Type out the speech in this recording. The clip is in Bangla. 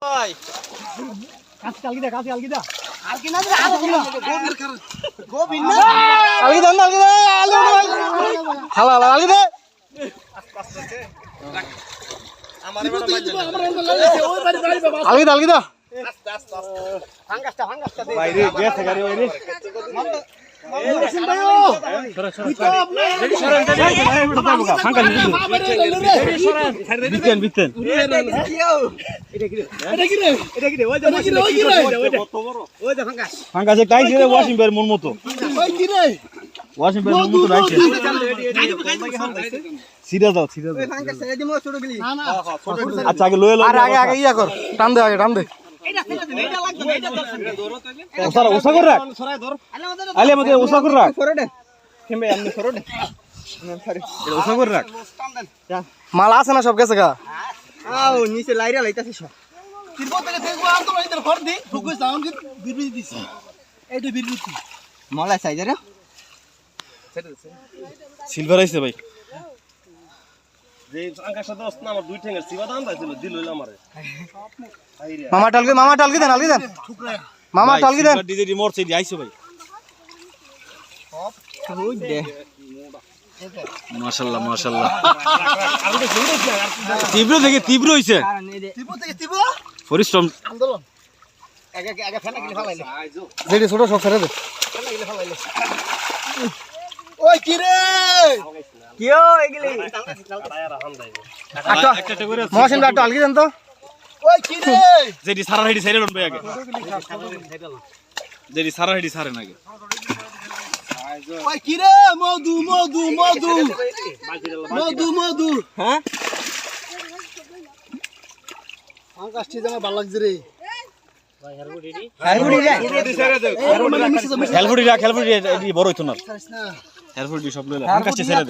ভাই কাছে আলগিদা আলগিদা আলগিনা আর গোবির খার গোবিন না আলগিদা আলু হালা আলগিদা আমারে বড় মাইজ ওই বাড়ি যাই বাবা আলগিদা আস্তে আস্তে ভাঙ্গাসটা দে ভাই রে গেছে গাড়ি ভাই রে মুরসিন ভাইও তো আপনি ফাঙ্কা বিতেন এটা কি রে ওই যে ভাঙ্গাস ফাঙ্কা যে টাইছে রে ওয়াশিং বের মন মতো ওই কি রে ওয়াশিং বের মন মতো রাইছে সিধা দাও ওই ভাঙ্গাস ছেড়ে দিমু ছোট গলি না না আচ্ছা আগে লয়ে লও আগে ইয়া কর টান দে আগে টান দে এটা ছেড়ে দিন এটা লাগবে না এটা দর্শন ধরো তাইলে ওসা কর রাখ সরাই ধর আলে আমাদের ওসা কর রাখ ফরডে কেমবে আমনে ফরডে ওসা কর রাখ যা মাল আছে না সব গেছে গা আও নিচে লাইরা লাইতাছে সব তিরপো থেকে দেখবো আম তো লাইতে ফর দি ঠুকুই সাউন্ড কি বিরবির দিছি এইটা বিরবির মলা সাইজ রে সিলভার আইছে ভাই যে আকাশে দোস না আমার দুই ঠেঙ্গের সিবা দাম পাইছিল দিল হইল আমারে মামা টালগি দেন মামা টালগি দেন ডিজে মরছে দি আইছো ভাই ওই দে মাশাআল্লাহ তীব্র হইছে তিরপো থেকে তিরপো পরিশ্রম আন্দোলন আগে ফেনা গিলে ফালাইলে যেটি ছোট সব ছেড়ে দে ফেনা গিলে ফালাইলে ওই কি রে কিও এগুলি একটা করে মহসিন ভাই টালগি দেন তো ওই কি রে যেটি সারা হেডি সাইরে লন ভাই আগে যেটি সারা হেডি সারেন আগে ওই কি রে মধু হ্যাঁ আকাশটি জামা ভালো লাগছে রে খেলফুটি এটি বড় হইতো না খেলফুটি সব লইলা আকাশে ছেড়ে